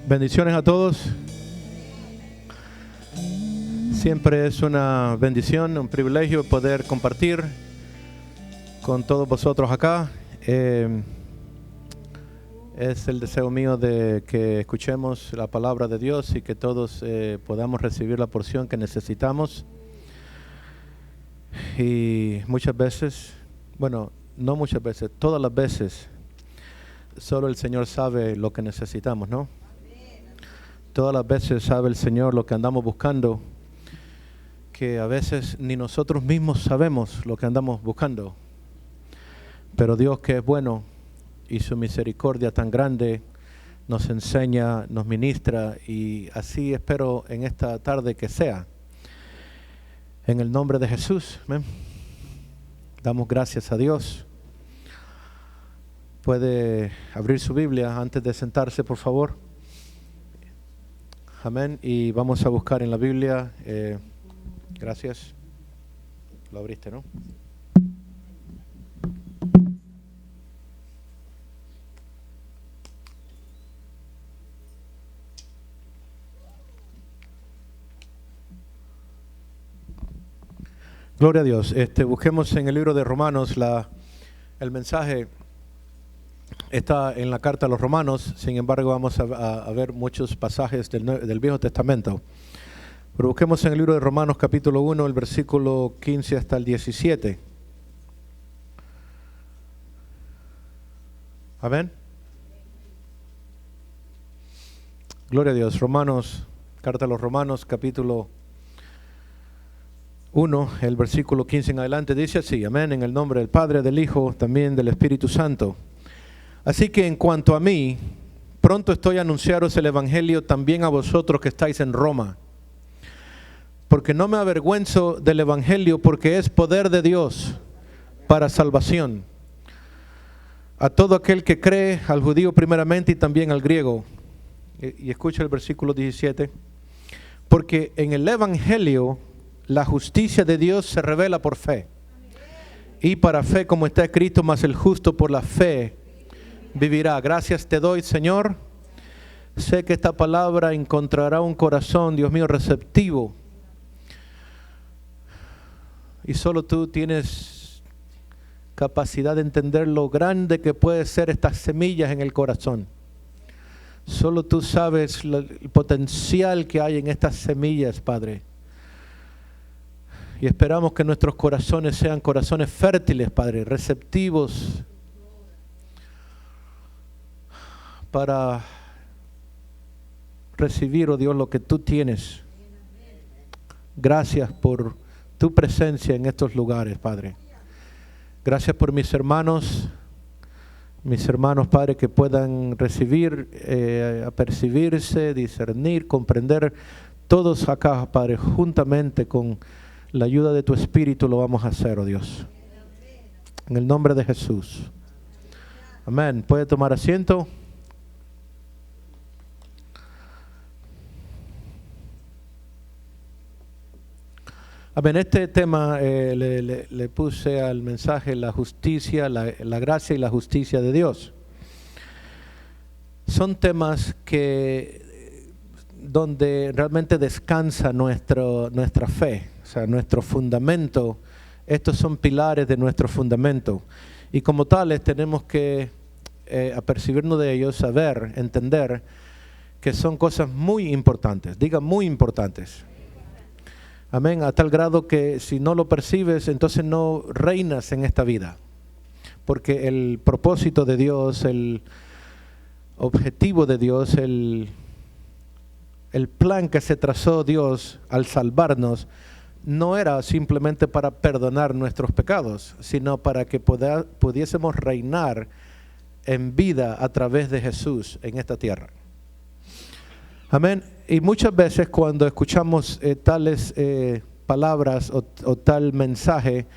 Bendiciones a todos. Siempre es una bendición, un privilegio poder compartir con todos vosotros acá. Es el deseo mío de que escuchemos la palabra de Dios y que todos podamos recibir la porción que necesitamos. Y muchas veces, bueno, no muchas veces, todas las veces, solo el Señor sabe lo que necesitamos, ¿no? Todas las veces sabe el Señor lo que andamos buscando, que a veces ni nosotros mismos sabemos lo que andamos buscando. Pero Dios, que es bueno y su misericordia tan grande, nos enseña, nos ministra, y así espero en esta tarde que sea. En el nombre de Jesús, amén. Damos gracias a Dios. Puede abrir su Biblia antes de sentarse, por favor. Amén. Y vamos a buscar en la Biblia. Gracias. Lo abriste, ¿no? Gloria a Dios. Busquemos en el libro de Romanos el mensaje. Está en la carta a los Romanos, sin embargo vamos a ver muchos pasajes del Viejo Testamento. Pero busquemos en el libro de Romanos capítulo 1, el versículo 15 hasta el 17. Amén. Gloria a Dios. Romanos, carta a los Romanos capítulo 1, el versículo 15 en adelante, dice así: amén, en el nombre del Padre, del Hijo, también del Espíritu Santo. Así que en cuanto a mí, pronto estoy a anunciaros el Evangelio también a vosotros que estáis en Roma. Porque no me avergüenzo del Evangelio, porque es poder de Dios para salvación a todo aquel que cree, al judío primeramente y también al griego. Y escucha el versículo 17. Porque en el Evangelio la justicia de Dios se revela por fe. Y para fe, como está escrito, mas el justo por la fe vivirá. Gracias te doy, Señor. Sé que esta palabra encontrará un corazón, Dios mío, receptivo. Y solo tú tienes capacidad de entender lo grande que puede ser estas semillas en el corazón. Solo tú sabes el potencial que hay en estas semillas, Padre. Y esperamos que nuestros corazones sean corazones fértiles, Padre, receptivos para recibir, oh Dios, lo que tú tienes. Gracias por tu presencia en estos lugares, Padre. Gracias por mis hermanos, Padre, que puedan recibir, apercibirse, discernir, comprender. Todos acá, Padre, juntamente con la ayuda de tu Espíritu lo vamos a hacer, oh Dios. En el nombre de Jesús. Amén. ¿Puede tomar asiento? Amén. Este tema le puse al mensaje la justicia, la gracia y la justicia de Dios. Son temas donde realmente descansa nuestra fe, o sea, nuestro fundamento. Estos son pilares de nuestro fundamento. Y como tales tenemos que apercibirnos de ellos, saber, entender que son cosas muy importantes. Diga, muy importantes. Amén, a tal grado que si no lo percibes, entonces no reinas en esta vida. Porque el propósito de Dios, el objetivo de Dios, el plan que se trazó Dios al salvarnos, no era simplemente para perdonar nuestros pecados, sino para que pudiésemos reinar en vida a través de Jesús en esta tierra. Amén. Y muchas veces cuando escuchamos tales palabras o tal mensaje,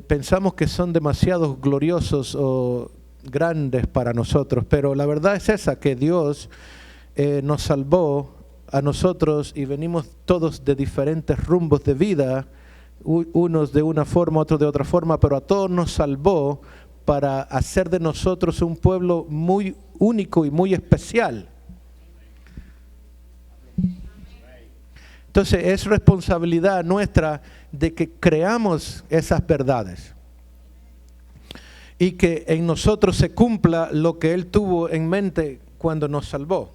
pensamos que son demasiado gloriosos o grandes para nosotros, pero la verdad es esa, que Dios nos salvó a nosotros y venimos todos de diferentes rumbos de vida, unos de una forma, otros de otra forma, pero a todos nos salvó para hacer de nosotros un pueblo muy único y muy especial. Entonces es responsabilidad nuestra de que creamos esas verdades y que en nosotros se cumpla lo que Él tuvo en mente cuando nos salvó.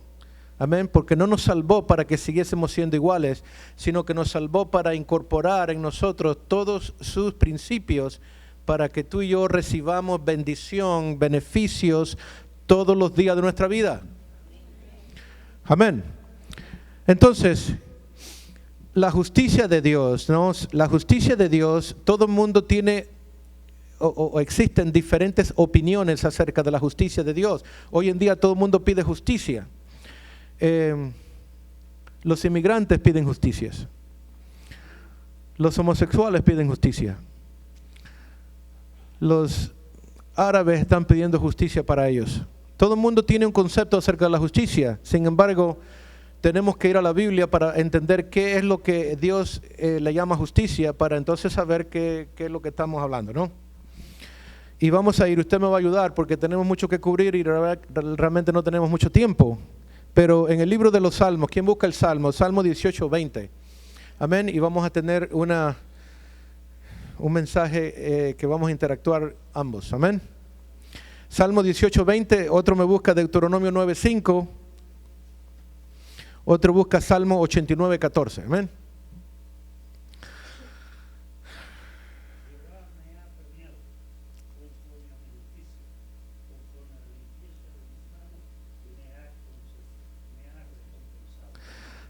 Amén, porque no nos salvó para que siguiésemos siendo iguales, sino que nos salvó para incorporar en nosotros todos sus principios para que tú y yo recibamos bendición, beneficios todos los días de nuestra vida. Amén. Entonces, la justicia de Dios, ¿no? La justicia de Dios, todo el mundo tiene o existen diferentes opiniones acerca de la justicia de Dios. Hoy en día todo el mundo pide justicia. Los inmigrantes piden justicias. Los homosexuales piden justicia. Los árabes están pidiendo justicia para ellos. Todo el mundo tiene un concepto acerca de la justicia. Sin embargo, tenemos que ir a la Biblia para entender qué es lo que Dios le llama justicia, para entonces saber qué es lo que estamos hablando, ¿no? Y vamos a ir, usted me va a ayudar porque tenemos mucho que cubrir y realmente no tenemos mucho tiempo. Pero en el libro de los Salmos, ¿quién busca el Salmo? Salmo 18, 20. Amén. Y vamos a tener un mensaje que vamos a interactuar ambos. Amén. Salmo 18, 20. Otro me busca Deuteronomio 9, 5. Otro busca Salmo 89, 14. Amén.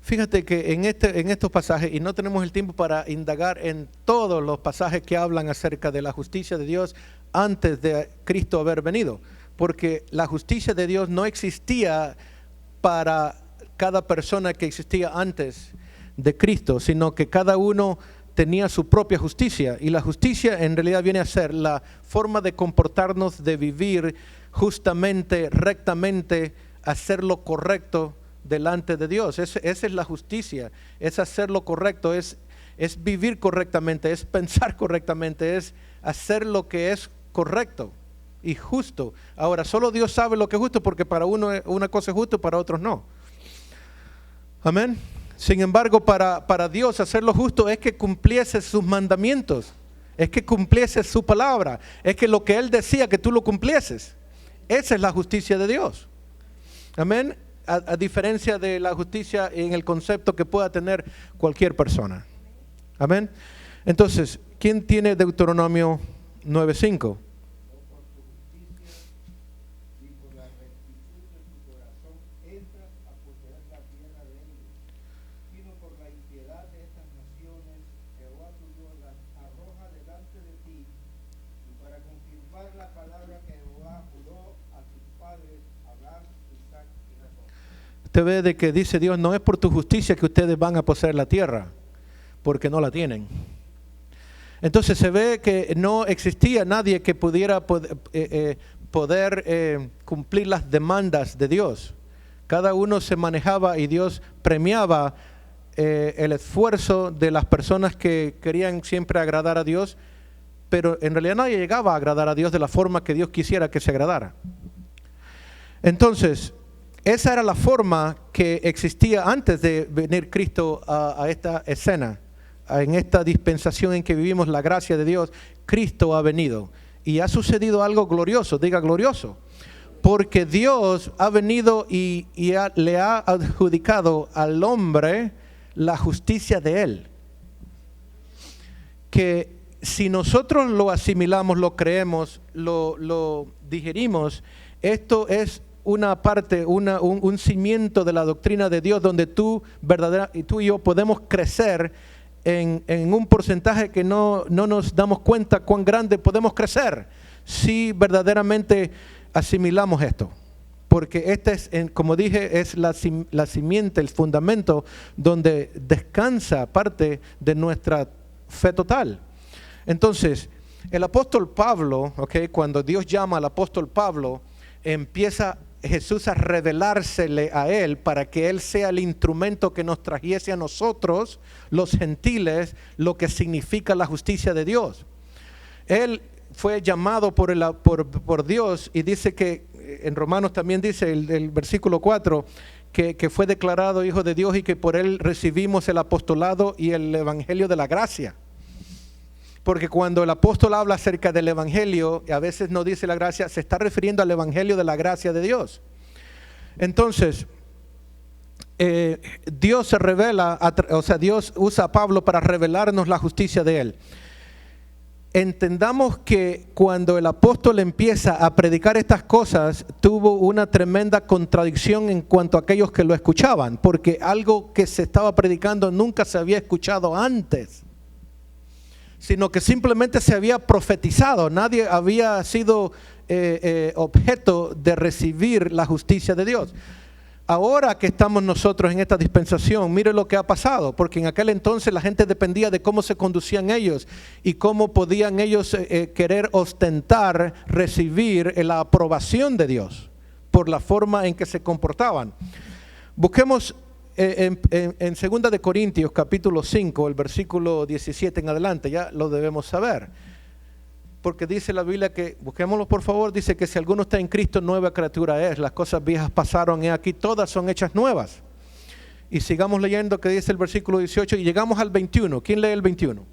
Fíjate que en estos pasajes, y no tenemos el tiempo para indagar en todos los pasajes que hablan acerca de la justicia de Dios antes de Cristo haber venido, porque la justicia de Dios no existía para cada persona que existía antes de Cristo, sino que cada uno tenía su propia justicia, y la justicia en realidad viene a ser la forma de comportarnos, de vivir justamente, rectamente, hacer lo correcto delante de Dios. Esa es la justicia, es hacer lo correcto, es vivir correctamente, es pensar correctamente, es hacer lo que es correcto y justo. Ahora, solo Dios sabe lo que es justo, porque para uno una cosa es justo, para otros no. Amén. Sin embargo, para Dios hacer lo justo es que cumpliese sus mandamientos, es que cumpliese su palabra, es que lo que Él decía que tú lo cumplieses. Esa es la justicia de Dios. Amén. A diferencia de la justicia en el concepto que pueda tener cualquier persona. Amén. Entonces, ¿quién tiene Deuteronomio 9:5? Usted ve de que dice Dios, no es por tu justicia que ustedes van a poseer la tierra, porque no la tienen. Entonces se ve que no existía nadie que pudiera poder cumplir las demandas de Dios. Cada uno se manejaba y Dios premiaba el esfuerzo de las personas que querían siempre agradar a Dios, pero en realidad nadie llegaba a agradar a Dios de la forma que Dios quisiera que se agradara. Entonces, esa era la forma que existía antes de venir Cristo a esta escena. En esta dispensación en que vivimos la gracia de Dios, Cristo ha venido. Y ha sucedido algo glorioso, diga glorioso. Porque Dios ha venido y le ha adjudicado al hombre la justicia de Él. Que si nosotros lo asimilamos, lo creemos, lo digerimos, esto es una parte, un cimiento de la doctrina de Dios, donde tú y yo podemos crecer en un porcentaje que no nos damos cuenta cuán grande podemos crecer si verdaderamente asimilamos esto. Porque este es, como dije, es la simiente, el fundamento donde descansa parte de nuestra fe total. Entonces, el apóstol Pablo, cuando Dios llama al apóstol Pablo, empieza Jesús a revelársele a él para que él sea el instrumento que nos trajese a nosotros, los gentiles, lo que significa la justicia de Dios. Él fue llamado por Dios, y dice que en Romanos también dice el versículo 4, que fue declarado Hijo de Dios y que por él recibimos el apostolado y el evangelio de la gracia. Porque cuando el apóstol habla acerca del evangelio, y a veces no dice la gracia, se está refiriendo al evangelio de la gracia de Dios. Entonces, Dios se revela, Dios usa a Pablo para revelarnos la justicia de él. Entendamos que cuando el apóstol empieza a predicar estas cosas, tuvo una tremenda contradicción en cuanto a aquellos que lo escuchaban, porque algo que se estaba predicando nunca se había escuchado antes, sino que simplemente se había profetizado. Nadie había sido objeto de recibir la justicia de Dios. Ahora que estamos nosotros en esta dispensación, mire lo que ha pasado, porque en aquel entonces la gente dependía de cómo se conducían ellos y cómo podían ellos querer ostentar, recibir la aprobación de Dios por la forma en que se comportaban. Busquemos en 2 de Corintios capítulo 5, el versículo 17 en adelante, ya lo debemos saber. Porque dice la Biblia que, busquémoslo por favor, dice que si alguno está en Cristo, nueva criatura es. Las cosas viejas pasaron y aquí todas son hechas nuevas. Y sigamos leyendo que dice el versículo 18 y llegamos al 21. ¿Quién lee el 21?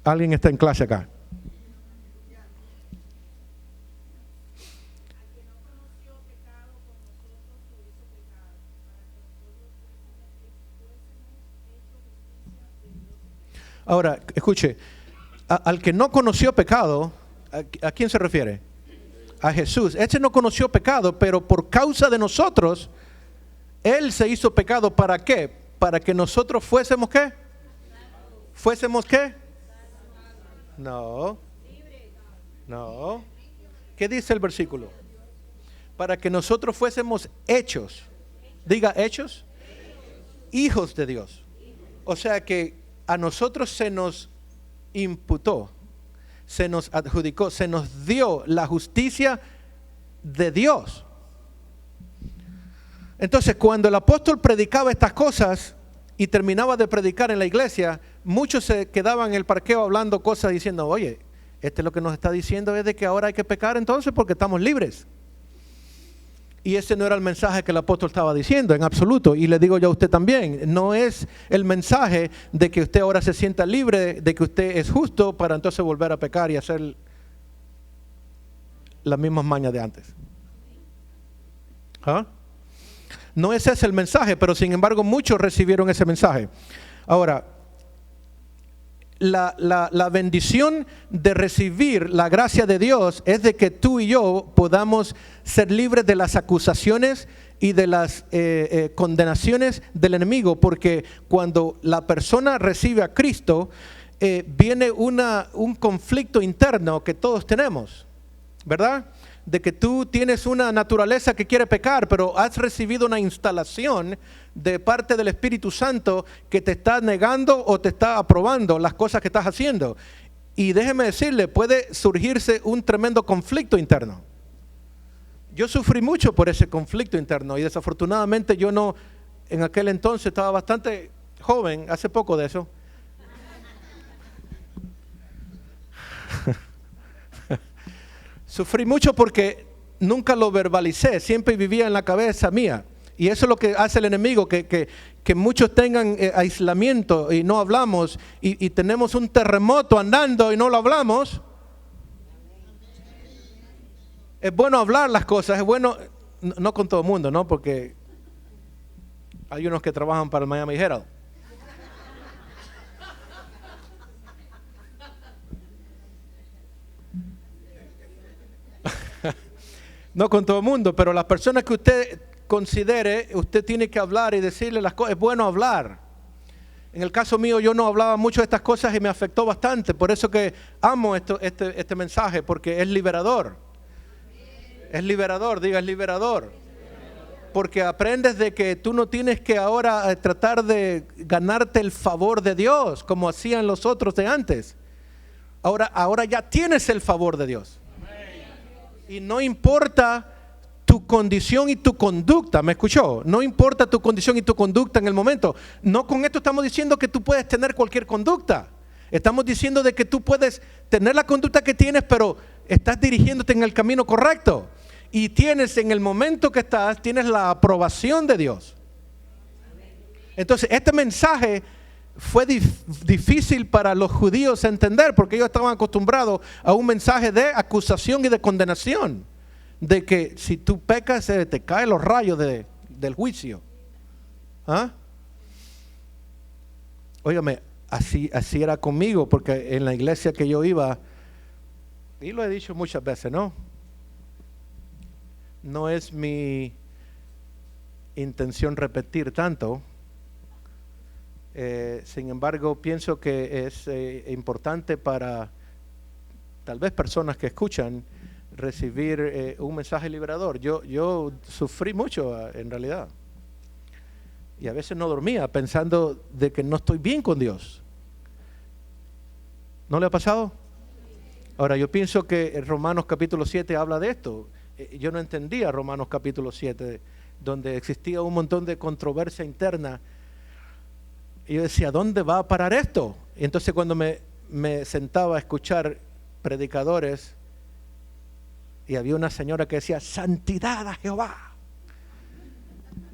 ¿Alguien está en clase acá? Ahora, escuche, al que no conoció pecado, ¿a quién se refiere? A Jesús. Este no conoció pecado, pero por causa de nosotros, Él se hizo pecado. ¿Para qué? Para que nosotros fuésemos ¿qué? ¿Fuésemos qué? No. No. ¿Qué dice el versículo? Para que nosotros fuésemos hechos. Diga, hechos. Hijos de Dios. O sea que a nosotros se nos imputó, se nos adjudicó, se nos dio la justicia de Dios. Entonces, cuando el apóstol predicaba estas cosas y terminaba de predicar en la iglesia, muchos se quedaban en el parqueo hablando cosas diciendo, oye, lo que nos está diciendo es de que ahora hay que pecar entonces porque estamos libres. Y ese no era el mensaje que el apóstol estaba diciendo en absoluto. Y le digo yo a usted también, no es el mensaje de que usted ahora se sienta libre, de que usted es justo para entonces volver a pecar y hacer las mismas mañas de antes. ¿Ah? No ese es el mensaje, pero sin embargo muchos recibieron ese mensaje. Ahora, la bendición de recibir la gracia de Dios es de que tú y yo podamos ser libres de las acusaciones y de las condenaciones del enemigo, porque cuando la persona recibe a Cristo, viene un conflicto interno que todos tenemos, ¿verdad? De que tú tienes una naturaleza que quiere pecar, pero has recibido una instalación de parte del Espíritu Santo que te está negando o te está aprobando las cosas que estás haciendo. Y déjeme decirle, puede surgirse un tremendo conflicto interno. Yo sufrí mucho por ese conflicto interno y desafortunadamente yo no, en aquel entonces estaba bastante joven, hace poco de eso. Sufrí mucho porque nunca lo verbalicé, siempre vivía en la cabeza mía. Y eso es lo que hace el enemigo, que muchos tengan aislamiento y no hablamos, y tenemos un terremoto andando y no lo hablamos. Es bueno hablar las cosas, es bueno, no con todo el mundo, ¿no? Porque hay unos que trabajan para el Miami Herald. No con todo el mundo, pero las personas que usted considere, usted tiene que hablar y decirle las cosas. Es bueno hablar. En el caso mío, yo no hablaba mucho de estas cosas y me afectó bastante. Por eso que amo este mensaje, porque es liberador. Es liberador, diga, es liberador. Porque aprendes de que tú no tienes que ahora tratar de ganarte el favor de Dios, como hacían los otros de antes. Ahora ya tienes el favor de Dios. Y no importa tu condición y tu conducta, ¿me escuchó? No importa tu condición y tu conducta en el momento. No con esto estamos diciendo que tú puedes tener cualquier conducta. Estamos diciendo de que tú puedes tener la conducta que tienes, pero estás dirigiéndote en el camino correcto. y tienes en el momento que estás, tienes la aprobación de Dios. Entonces, este mensaje fue difícil para los judíos entender porque ellos estaban acostumbrados a un mensaje de acusación y de condenación. De que si tú pecas, te caen los rayos del juicio. ¿Ah? Óigame, así era conmigo, porque en la iglesia que yo iba, y lo he dicho muchas veces, ¿no? No es mi intención repetir tanto. Sin embargo, pienso que es importante para tal vez personas que escuchan recibir un mensaje liberador. Yo sufrí mucho en realidad. Y a veces no dormía pensando de que no estoy bien con Dios. ¿No le ha pasado? Ahora, yo pienso que Romanos capítulo 7 habla de esto. Yo no entendía Romanos capítulo 7, donde existía un montón de controversia interna. Y yo decía, ¿dónde va a parar esto? Y entonces cuando me sentaba a escuchar predicadores y había una señora que decía, santidad a Jehová.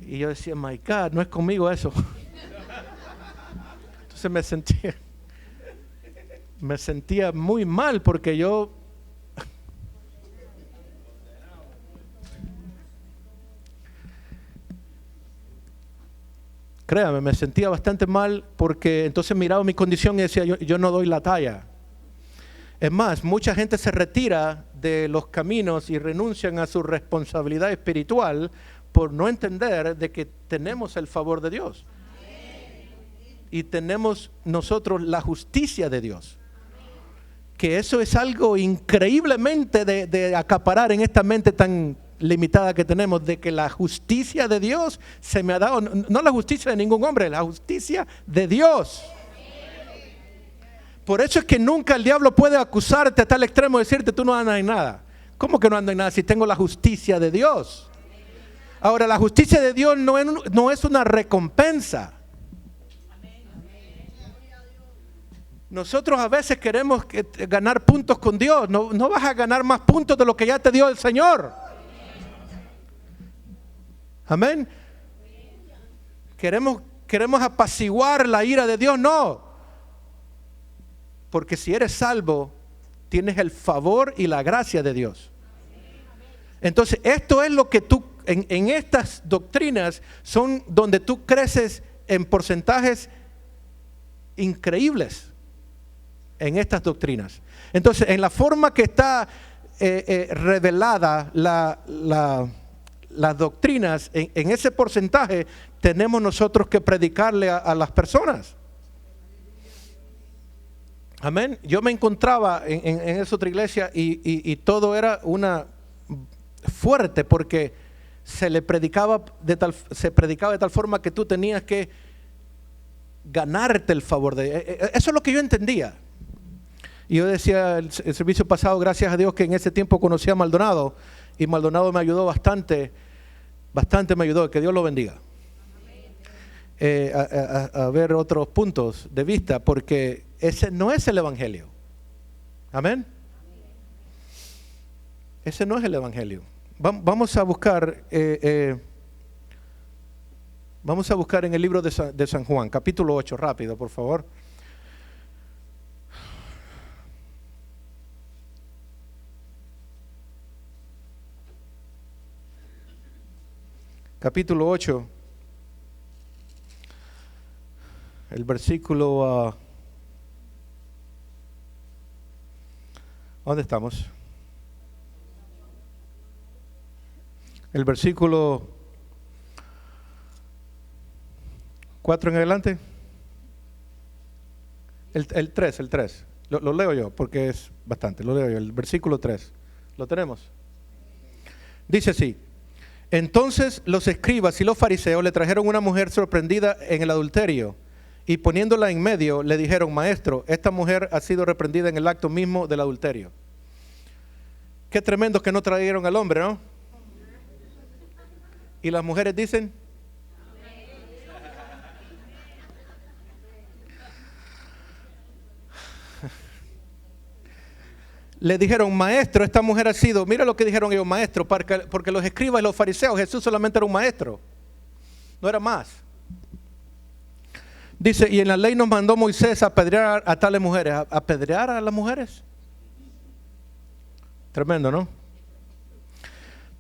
Y yo decía, my God, no es conmigo eso. Entonces me sentía muy mal porque yo... Créame, me sentía bastante mal porque entonces miraba mi condición y decía, yo no doy la talla. Es más, mucha gente se retira de los caminos y renuncian a su responsabilidad espiritual por no entender de que tenemos el favor de Dios. Y tenemos nosotros la justicia de Dios. Que eso es algo increíblemente de acaparar en esta mente tan limitada que tenemos, de que la justicia de Dios se me ha dado, no la justicia de ningún hombre, la justicia de Dios. Por eso es que nunca el diablo puede acusarte a tal extremo de decirte tú no andas en nada. ¿Cómo que no ando en nada si tengo la justicia de Dios? Ahora, la justicia de Dios no es una recompensa. Nosotros a veces queremos ganar puntos con Dios. No vas a ganar más puntos de lo que ya te dio el Señor. Amén. Queremos apaciguar la ira de Dios. No. Porque si eres salvo, tienes el favor y la gracia de Dios. Entonces, esto es lo que tú, en estas doctrinas, son donde tú creces en porcentajes increíbles. En estas doctrinas. Entonces, en la forma que está revelada las doctrinas, en ese porcentaje, tenemos nosotros que predicarle a las personas. Amén. Yo me encontraba en esa otra iglesia y todo era una fuerte porque se predicaba de tal forma que tú tenías que ganarte el favor de eso es lo que yo entendía. Y yo decía el servicio pasado, gracias a Dios que en ese tiempo conocí a Maldonado y Maldonado me ayudó bastante me ayudó, que Dios lo bendiga. A ver otros puntos de vista, porque ese no es el evangelio. Amén. Ese no es el evangelio. Vamos a buscar en el libro de San Juan, capítulo 8, rápido, por favor. Capítulo 8, el versículo... ¿dónde estamos? El versículo 4 en adelante. El 3. Lo leo yo porque es bastante. Lo leo yo, el versículo 3. ¿Lo tenemos? Dice así. Entonces los escribas y los fariseos le trajeron una mujer sorprendida en el adulterio y poniéndola en medio le dijeron, maestro, esta mujer ha sido reprendida en el acto mismo del adulterio. Qué tremendo que no trajeron al hombre, ¿no? Y las mujeres dicen, le dijeron, maestro, esta mujer ha sido, mira lo que dijeron ellos, maestro, porque los escribas y los fariseos, Jesús solamente era un maestro, no era más. Dice, y en la ley nos mandó Moisés a apedrear a tales mujeres. ¿Apedrear a las mujeres? Tremendo, ¿no?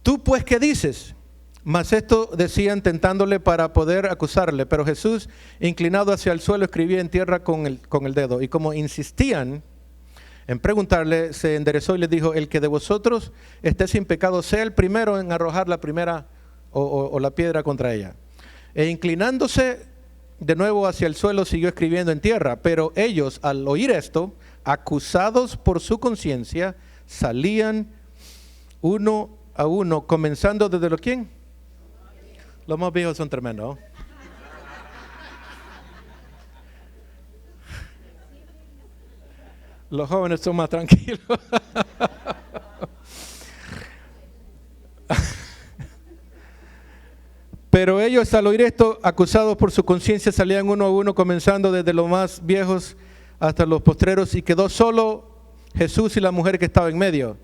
¿Tú pues qué dices? Mas esto decían tentándole para poder acusarle. Pero Jesús, inclinado hacia el suelo, escribía en tierra con el dedo. Y como insistían en preguntarle, se enderezó y les dijo, el que de vosotros esté sin pecado, sea el primero en arrojar la primera o la piedra contra ella. E inclinándose de nuevo hacia el suelo, siguió escribiendo en tierra. Pero ellos, al oír esto, acusados por su conciencia, salían uno a uno, comenzando desde los ¿quién? Los más viejos son tremendos, ¿no? Los jóvenes son más tranquilos. Pero ellos, al oír esto, acusados por su conciencia, salían uno a uno, comenzando desde los más viejos hasta los postreros, y quedó solo Jesús y la mujer que estaba en medio.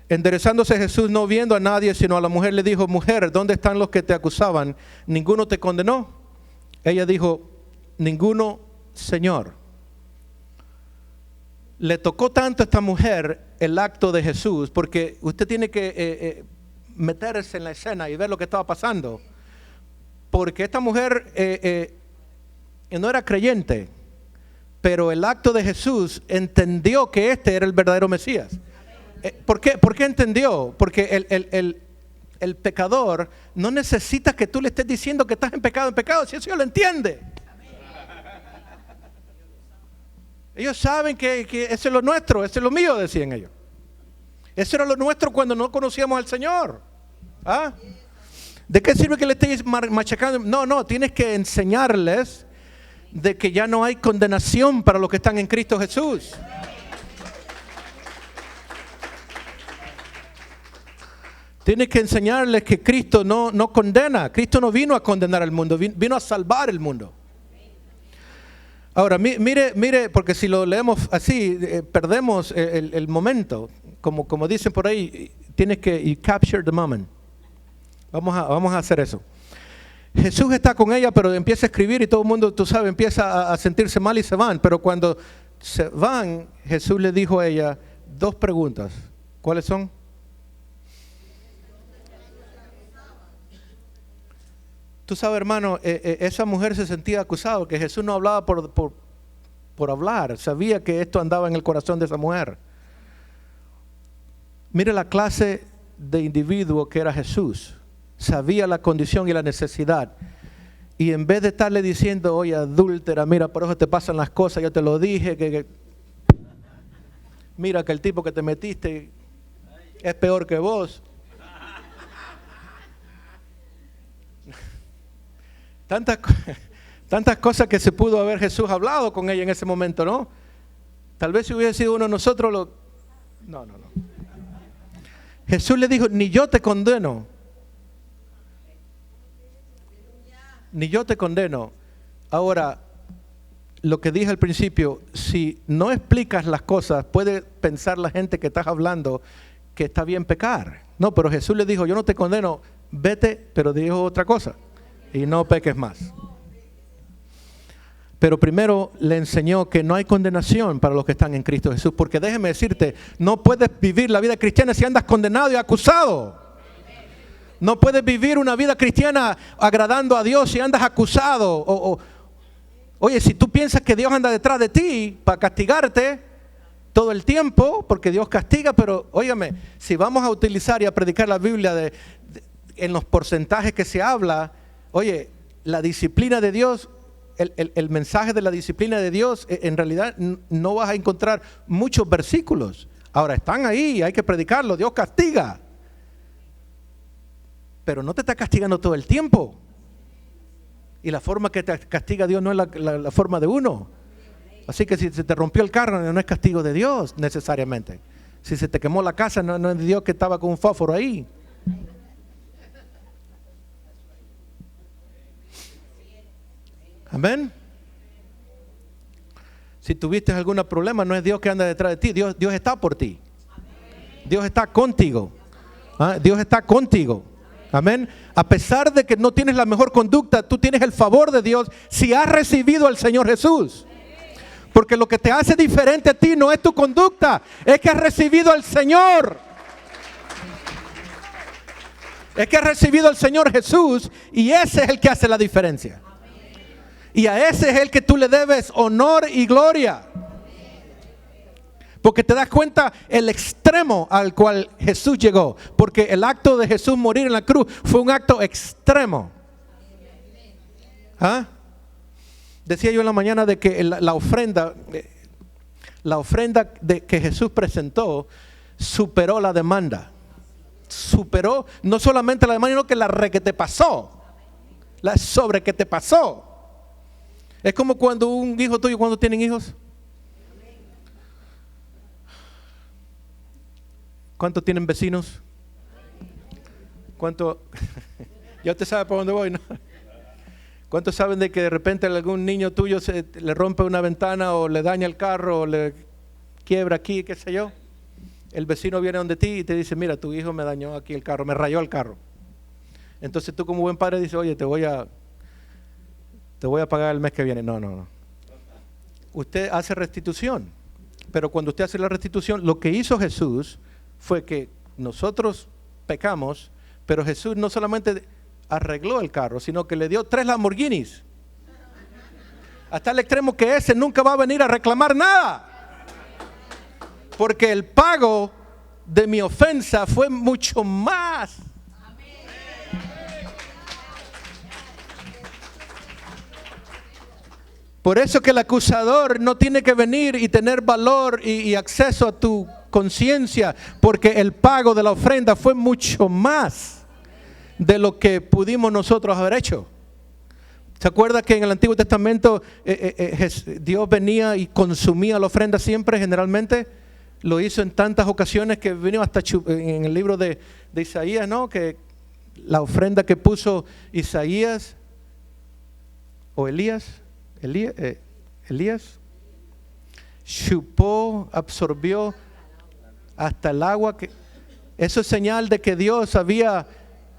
Enderezándose Jesús, no viendo a nadie, sino a la mujer, le dijo, mujer, ¿dónde están los que te acusaban? ¿Ninguno te condenó? Ella dijo, ninguno, Señor. Le tocó tanto a esta mujer el acto de Jesús, porque usted tiene que meterse en la escena y ver lo que estaba pasando. Porque esta mujer no era creyente, pero el acto de Jesús entendió que este era el verdadero Mesías. ¿Por qué entendió? Porque el pecador no necesita que tú le estés diciendo que estás en pecado, si eso ya lo entiende. Ellos saben que eso es lo nuestro, eso es lo mío, decían ellos. Eso era lo nuestro cuando no conocíamos al Señor. ¿Ah? ¿De qué sirve que le estéis machacando? No, tienes que enseñarles de que ya no hay condenación para los que están en Cristo Jesús. Tienes que enseñarles que Cristo no condena. Cristo no vino a condenar al mundo, vino a salvar el mundo. Ahora, mire, porque si lo leemos así, perdemos el momento. Como dicen por ahí, tienes que capture the moment. Vamos a hacer eso. Jesús está con ella, pero empieza a escribir y todo el mundo, tú sabes, empieza a sentirse mal y se van. Pero cuando se van, Jesús le dijo a ella 2 preguntas. ¿Cuáles son? Tú sabes, hermano, esa mujer se sentía acusada, que Jesús no hablaba por hablar. Sabía que esto andaba en el corazón de esa mujer. Mire la clase de individuo que era Jesús. Sabía la condición y la necesidad. Y en vez de estarle diciendo, oye, adúltera, mira, por eso te pasan las cosas, yo te lo dije, mira que el tipo que te metiste es peor que vos. Tantas cosas que se pudo haber Jesús hablado con ella en ese momento, ¿no? Tal vez si hubiera sido uno de nosotros, No. Jesús le dijo, ni yo te condeno. Ni yo te condeno. Ahora, lo que dije al principio, si no explicas las cosas, puede pensar la gente que estás hablando que está bien pecar. No, pero Jesús le dijo, yo no te condeno, vete, pero dijo otra cosa. Y no peques más. Pero primero le enseñó que no hay condenación para los que están en Cristo Jesús. Porque déjeme decirte, no puedes vivir la vida cristiana si andas condenado y acusado. No puedes vivir una vida cristiana agradando a Dios si andas acusado. Oye, si tú piensas que Dios anda detrás de ti para castigarte todo el tiempo, porque Dios castiga, pero óigame, si vamos a utilizar y a predicar la Biblia en los porcentajes que se habla, oye, la disciplina de Dios, el mensaje de la disciplina de Dios, en realidad no vas a encontrar muchos versículos. Ahora están ahí, hay que predicarlo, Dios castiga. Pero no te está castigando todo el tiempo. Y la forma que te castiga Dios no es la forma de uno. Así que si se te rompió el carro, no es castigo de Dios necesariamente. Si se te quemó la casa, no es Dios que estaba con un fósforo ahí. Amén. Si tuviste algún problema, no es Dios que anda detrás de ti. Dios está por ti. Dios está contigo. ¿Ah? Dios está contigo. Amén. A pesar de que no tienes la mejor conducta, tú tienes el favor de Dios si has recibido al Señor Jesús. Porque lo que te hace diferente a ti no es tu conducta, es que has recibido al Señor. Es que has recibido al Señor Jesús y ese es el que hace la diferencia. Y a ese es el que tú le debes honor y gloria. Porque te das cuenta el extremo al cual Jesús llegó. Porque el acto de Jesús morir en la cruz fue un acto extremo. ¿Ah? Decía yo en la mañana de que la ofrenda que Jesús presentó superó la demanda. Superó no solamente la demanda, sino que la re que te pasó. La sobre que te pasó. Es como cuando un hijo tuyo, cuando tienen hijos. ¿Cuántos tienen vecinos? ¿Cuánto? Ya usted sabe por dónde voy, ¿no? ¿Cuántos saben de que de repente algún niño tuyo le rompe una ventana o le daña el carro o le quiebra aquí, qué sé yo? El vecino viene donde ti y te dice, mira, tu hijo me dañó aquí el carro, me rayó el carro. Entonces tú como buen padre dices, oye, te voy a pagar el mes que viene. No. Usted hace restitución, pero cuando usted hace la restitución, lo que hizo Jesús fue que nosotros pecamos, pero Jesús no solamente arregló el carro, sino que le dio 3 Lamborghinis. Hasta el extremo que ese nunca va a venir a reclamar nada. Porque el pago de mi ofensa fue mucho más. Por eso que el acusador no tiene que venir y tener valor y acceso a tu conciencia, porque el pago de la ofrenda fue mucho más de lo que pudimos nosotros haber hecho. ¿Se acuerda que en el Antiguo Testamento Dios venía y consumía la ofrenda siempre, generalmente? Lo hizo en tantas ocasiones que vino hasta en el libro de Isaías, ¿no? Que la ofrenda que puso Isaías o Elías chupó, absorbió hasta el agua. Eso es señal de que Dios había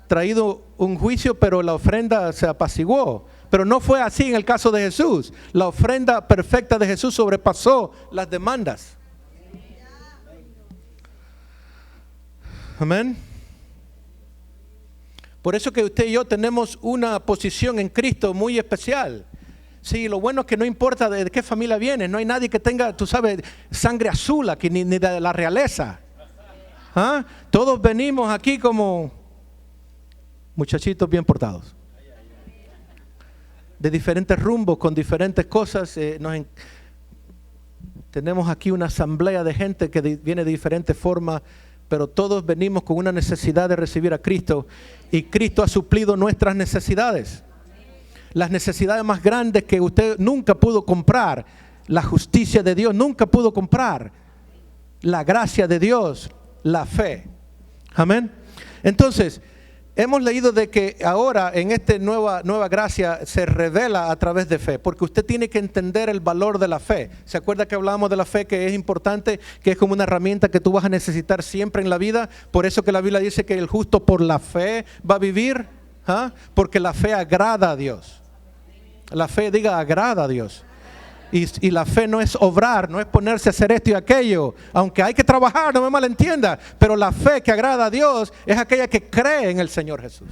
traído un juicio, pero la ofrenda se apaciguó. Pero no fue así en el caso de Jesús. La ofrenda perfecta de Jesús sobrepasó las demandas. Amén. Por eso que usted y yo tenemos una posición en Cristo muy especial. Sí, lo bueno es que no importa de qué familia viene, no hay nadie que tenga, tú sabes, sangre azul aquí, ni de la realeza. ¿Ah? Todos venimos aquí como muchachitos bien portados. De diferentes rumbos, con diferentes cosas. Tenemos aquí una asamblea de gente que viene de diferentes formas, pero todos venimos con una necesidad de recibir a Cristo y Cristo ha suplido nuestras necesidades. Las necesidades más grandes que usted nunca pudo comprar, la justicia de Dios nunca pudo comprar, la gracia de Dios, la fe. Amén. Entonces, hemos leído de que ahora en esta nueva gracia se revela a través de fe, porque usted tiene que entender el valor de la fe. ¿Se acuerda que hablábamos de la fe, que es importante, que es como una herramienta que tú vas a necesitar siempre en la vida? Por eso que la Biblia dice que el justo por la fe va a vivir, porque la fe agrada a Dios. La fe, agrada a Dios. Y la fe no es obrar, no es ponerse a hacer esto y aquello, aunque hay que trabajar, no me malentienda, pero la fe que agrada a Dios es aquella que cree en el Señor Jesús.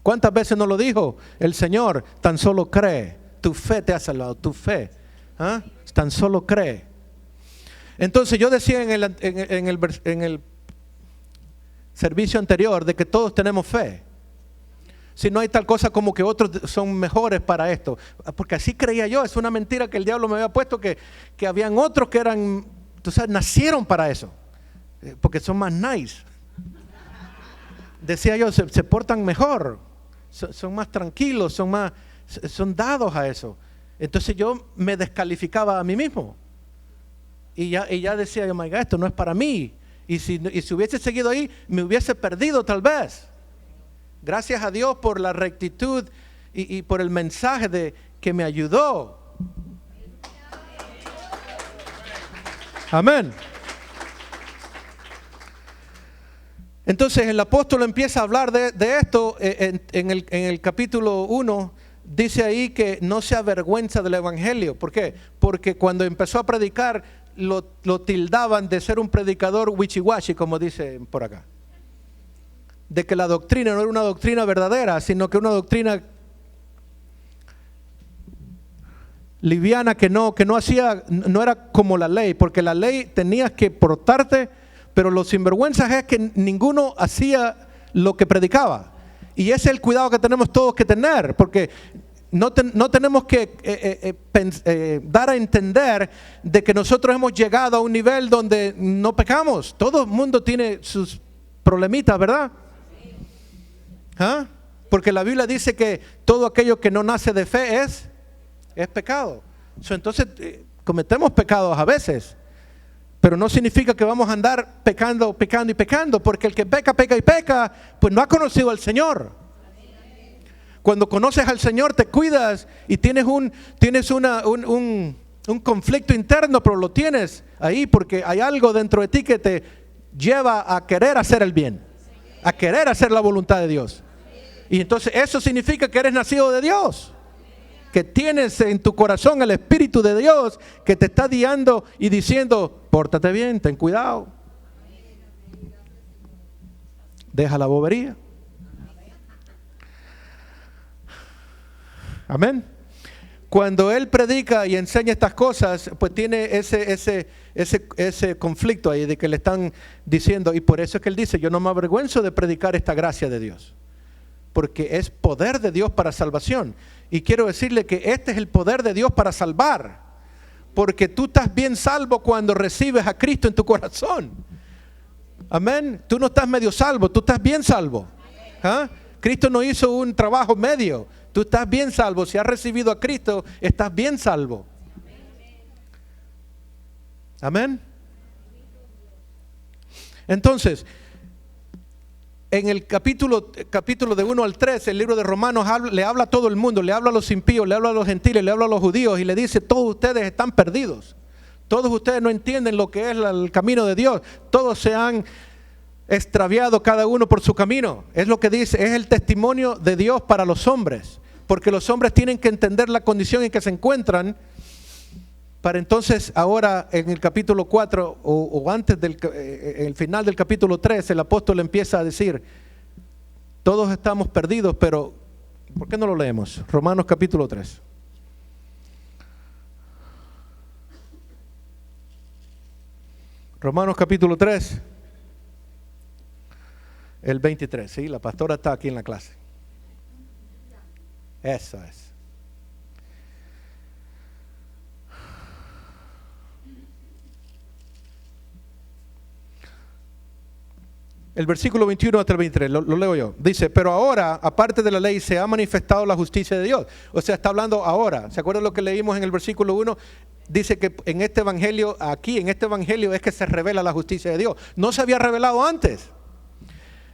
¿Cuántas veces nos lo dijo el Señor? Tan solo cree, tu fe te ha salvado, tu fe, tan solo cree. Entonces yo decía en el servicio anterior de que todos tenemos fe. Si no hay tal cosa como que otros son mejores para esto. Porque así creía yo. Es una mentira que el diablo me había puesto, que habían otros que eran, tú sabes, nacieron para eso. Porque son más nice. Decía yo, se portan mejor. Son más tranquilos, son dados a eso. Entonces yo me descalificaba a mí mismo. Y ya decía yo, my God, esto no es para mí. Y si hubiese seguido ahí, me hubiese perdido tal vez. Gracias a Dios por la rectitud y por el mensaje que me ayudó. Amén. Entonces el apóstol empieza a hablar de esto en el capítulo 1. Dice ahí que no se avergüenza del evangelio. ¿Por qué? Porque cuando empezó a predicar lo tildaban de ser un predicador wichiwachi, como dice por acá. De que la doctrina no era una doctrina verdadera, sino que una doctrina liviana que no era como la ley, porque la ley tenías que portarte, pero los sinvergüenzas es que ninguno hacía lo que predicaba. Y ese es el cuidado que tenemos todos que tener, porque no tenemos que dar a entender de que nosotros hemos llegado a un nivel donde no pecamos. Todo el mundo tiene sus problemitas, ¿verdad? ¿Ah? Porque la Biblia dice que todo aquello que no nace de fe es pecado. Entonces cometemos pecados a veces, pero no significa que vamos a andar pecando, porque el que peca, pues no ha conocido al Señor. Cuando conoces al Señor te cuidas y tienes un conflicto interno, pero lo tienes ahí porque hay algo dentro de ti que te lleva a querer hacer el bien, a querer hacer la voluntad de Dios. Y entonces eso significa que eres nacido de Dios, que tienes en tu corazón el Espíritu de Dios que te está guiando y diciendo, pórtate bien, ten cuidado, deja la bobería. Amén. Cuando él predica y enseña estas cosas, pues tiene ese conflicto ahí de que le están diciendo, y por eso es que él dice, yo no me avergüenzo de predicar esta gracia de Dios, porque es poder de Dios para salvación. Y quiero decirle que este es el poder de Dios para salvar, porque tú estás bien salvo cuando recibes a Cristo en tu corazón. Amén. Tú no estás medio salvo, tú estás bien salvo. ¿Ah? Cristo no hizo un trabajo medio. Tú estás bien salvo. Si has recibido a Cristo, estás bien salvo. Amén. Entonces, en el capítulo de 1 al 3, el libro de Romanos le habla a todo el mundo, le habla a los impíos, le habla a los gentiles, le habla a los judíos y le dice, todos ustedes están perdidos. Todos ustedes no entienden lo que es el camino de Dios. Todos se han extraviado cada uno por su camino. Es lo que dice, es el testimonio de Dios para los hombres, porque los hombres tienen que entender la condición en que se encuentran, para entonces ahora en el capítulo 4 o antes el final del capítulo 3, el apóstol empieza a decir, todos estamos perdidos, pero ¿por qué no lo leemos? Romanos capítulo 3. Romanos capítulo 3. El 23, ¿sí? La pastora está aquí en la clase. Eso es. El versículo 21 hasta el 23, lo leo yo. Dice, pero ahora, aparte de la ley, se ha manifestado la justicia de Dios. O sea, está hablando ahora. ¿Se acuerdan lo que leímos en el versículo 1? Dice que en este evangelio, aquí en este evangelio es que se revela la justicia de Dios. No se había revelado antes.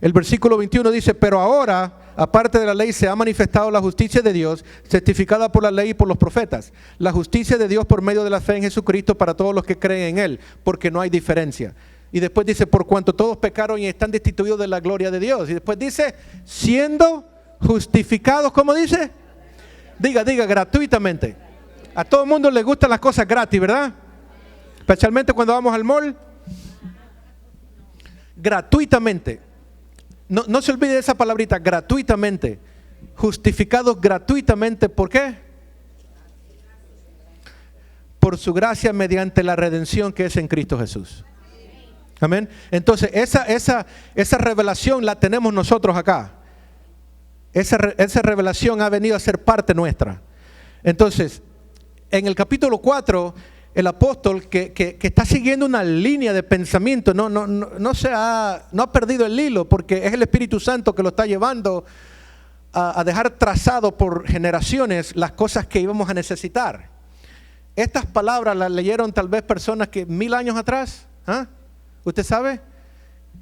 El versículo 21 dice, pero ahora, aparte de la ley, se ha manifestado la justicia de Dios, certificada por la ley y por los profetas. La justicia de Dios por medio de la fe en Jesucristo para todos los que creen en Él, porque no hay diferencia. Y después dice, por cuanto todos pecaron y están destituidos de la gloria de Dios. Y después dice, siendo justificados, ¿cómo dice? Diga, gratuitamente. A todo el mundo le gustan las cosas gratis, ¿verdad? Especialmente cuando vamos al mall. Gratuitamente. No se olvide de esa palabrita, gratuitamente. Justificados gratuitamente, ¿por qué? Por su gracia mediante la redención que es en Cristo Jesús. Amén. Entonces esa revelación la tenemos nosotros acá. Esa revelación ha venido a ser parte nuestra. Entonces, en el capítulo 4, el apóstol que está siguiendo una línea de pensamiento no ha perdido el hilo, porque es el Espíritu Santo que lo está llevando a dejar trazado por generaciones las cosas que íbamos a necesitar. Estas palabras las leyeron tal vez personas que 1000 años atrás. ¿Ah? ¿Usted sabe?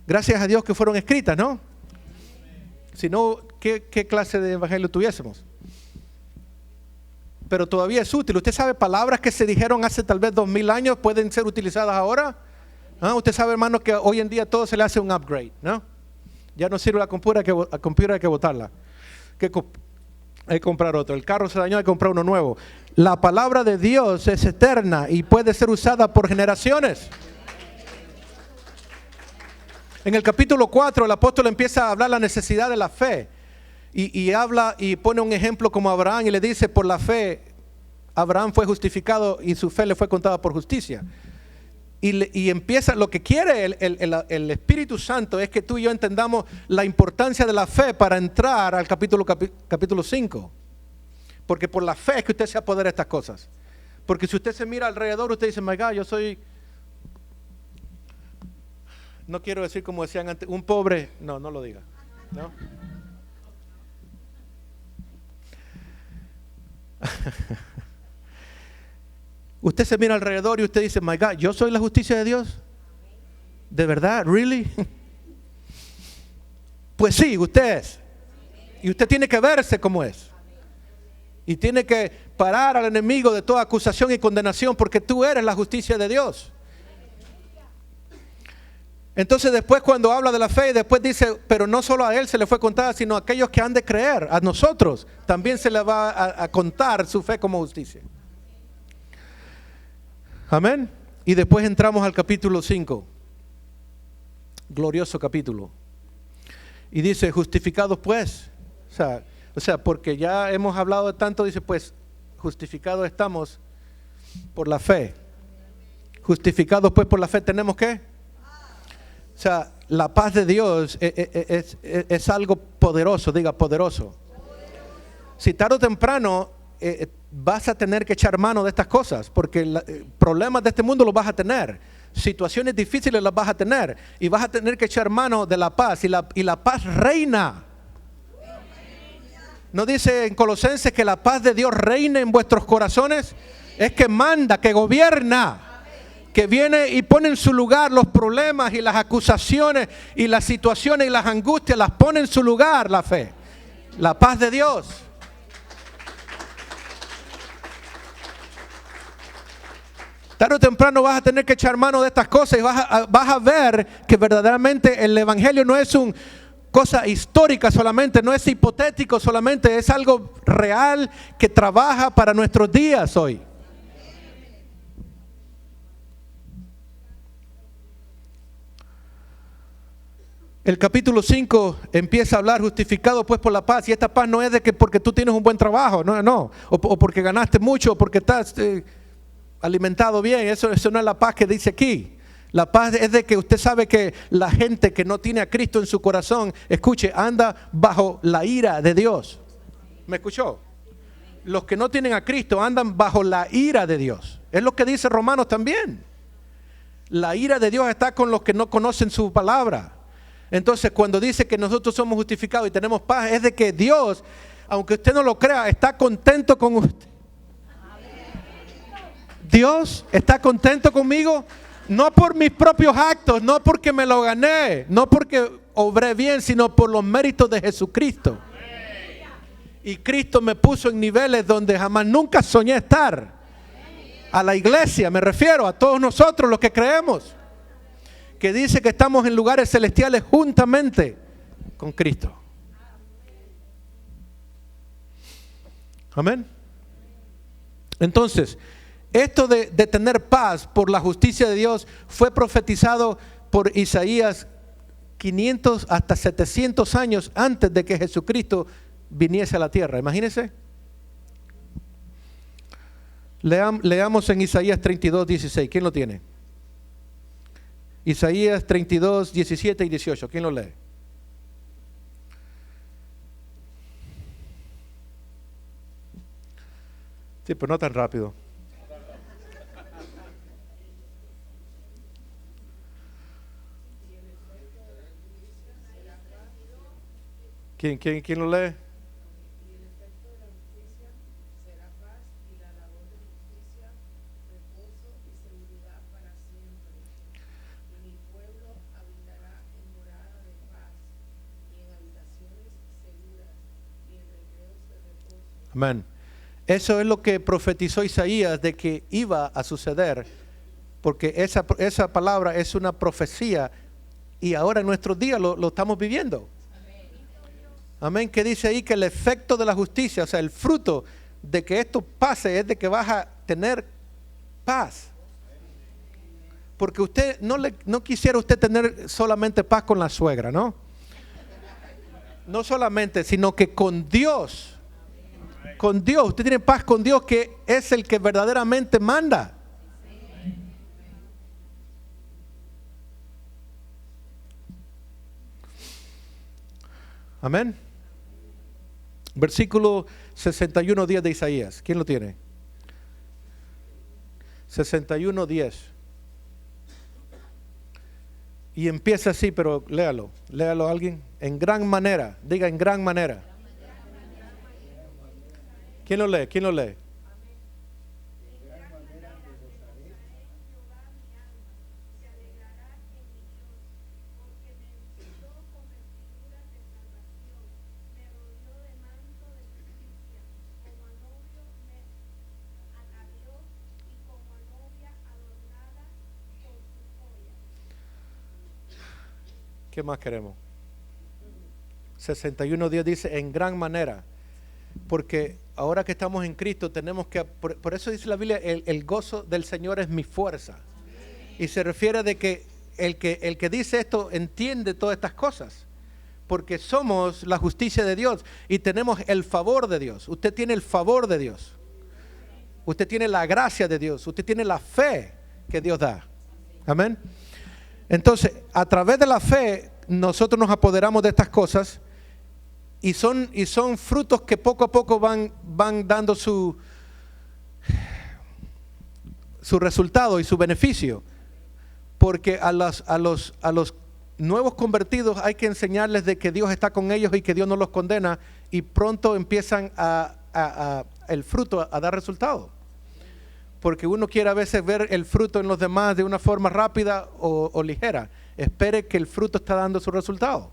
Gracias a Dios que fueron escritas, ¿no? Si no, ¿qué clase de evangelio tuviésemos? pero todavía es útil. ¿Usted sabe palabras que se dijeron hace tal vez 2000 años pueden ser utilizadas ahora? ¿Ah? Usted sabe, hermano, que hoy en día todo se le hace un upgrade, ¿no? Ya no sirve la computadora, hay que botarla. Hay que comprar otro. El carro se dañó, hay que comprar uno nuevo. La palabra de Dios es eterna y puede ser usada por generaciones. En el capítulo 4 el apóstol empieza a hablar la necesidad de la fe. Y habla y pone un ejemplo como Abraham y le dice, por la fe, Abraham fue justificado y su fe le fue contada por justicia. Y empieza, lo que quiere el Espíritu Santo es que tú y yo entendamos la importancia de la fe para entrar al capítulo 5. Porque por la fe es que usted se apodera de estas cosas. Porque si usted se mira alrededor, usted dice, my God, yo soy, no quiero decir como decían antes, un pobre, no lo diga, ¿no? Usted se mira alrededor y usted dice, my God, ¿yo soy la justicia de Dios? ¿De verdad? ¿Really? Pues sí, usted es. Y usted tiene que verse como es. Y tiene que parar al enemigo de toda acusación y condenación porque tú eres la justicia de Dios. Entonces después cuando habla de la fe, después dice, pero no solo a él se le fue contada, sino a aquellos que han de creer, a nosotros también se le va a contar su fe como justicia. Amén. Y después entramos al capítulo 5. Glorioso capítulo. Y dice, justificados pues. O sea, porque ya hemos hablado de tanto, dice, pues, justificados estamos por la fe. Justificados pues por la fe, ¿tenemos qué? O sea, la paz de Dios es algo poderoso, diga poderoso. Si tarde o temprano vas a tener que echar mano de estas cosas, porque problemas de este mundo los vas a tener, situaciones difíciles las vas a tener, y vas a tener que echar mano de la paz, y la paz reina. ¿No dice en Colosenses que la paz de Dios reina en vuestros corazones? Es que manda, que gobierna, que viene y pone en su lugar los problemas y las acusaciones y las situaciones y las angustias, las pone en su lugar la fe, la paz de Dios. Tarde o temprano vas a tener que echar mano de estas cosas y vas a ver que verdaderamente el evangelio no es una cosa histórica solamente, no es hipotético solamente, es algo real que trabaja para nuestros días hoy. El capítulo 5 empieza a hablar justificado pues por la paz, y esta paz no es de que porque tú tienes un buen trabajo, no, o porque ganaste mucho, o porque estás alimentado bien, eso no es la paz que dice aquí. La paz es de que usted sabe que la gente que no tiene a Cristo en su corazón, escuche, anda bajo la ira de Dios. ¿Me escuchó? Los que no tienen a Cristo andan bajo la ira de Dios. Es lo que dice Romanos también. La ira de Dios está con los que no conocen su palabra. Entonces cuando dice que nosotros somos justificados y tenemos paz, es de que Dios, aunque usted no lo crea, está contento con usted. Dios está contento conmigo, no por mis propios actos, no porque me lo gané, no porque obré bien, sino por los méritos de Jesucristo. Y Cristo me puso en niveles donde jamás nunca soñé estar. A la iglesia me refiero, a todos nosotros los que creemos, que dice que estamos en lugares celestiales juntamente con Cristo. Amén. Entonces, esto de tener paz por la justicia de Dios fue profetizado por Isaías 500 hasta 700 años antes de que Jesucristo viniese a la tierra. Imagínense. Leamos en Isaías 32, 16. ¿Quién lo tiene? Isaías 32, 17 y 18. ¿Quién lo lee? Sí, pero no tan rápido. ¿Quién lo lee? Amén. Eso es lo que profetizó Isaías de que iba a suceder, porque esa palabra es una profecía y ahora en nuestros días lo estamos viviendo. Amén. Que dice ahí que el efecto de la justicia, o sea, el fruto de que esto pase es de que vas a tener paz. Porque usted no quisiera usted tener solamente paz con la suegra, ¿no? No solamente, sino que con Dios. Con Dios, usted tiene paz con Dios, que es el que verdaderamente manda. Amén. Versículo 61:10 de Isaías. ¿Quién lo tiene? 61:10. Y empieza así, pero léalo. Léalo alguien. En gran manera. Diga en gran manera. ¿Quién lo lee? ¿Quién lo lee? ¿Qué más queremos? 61:10 dice en gran manera. Porque ahora que estamos en Cristo tenemos que, por eso dice la Biblia, el gozo del Señor es mi fuerza. Y se refiere de que el que dice esto entiende todas estas cosas. Porque somos la justicia de Dios y tenemos el favor de Dios. Usted tiene el favor de Dios. Usted tiene la gracia de Dios. Usted tiene la fe que Dios da. Amén. Entonces, a través de la fe, nosotros nos apoderamos de estas cosas y son frutos que poco a poco van dando su resultado y su beneficio. Porque a los nuevos convertidos hay que enseñarles de que Dios está con ellos y que Dios no los condena, y pronto empiezan el fruto a dar resultado. Porque uno quiere a veces ver el fruto en los demás de una forma rápida o ligera. Espere que el fruto está dando su resultado.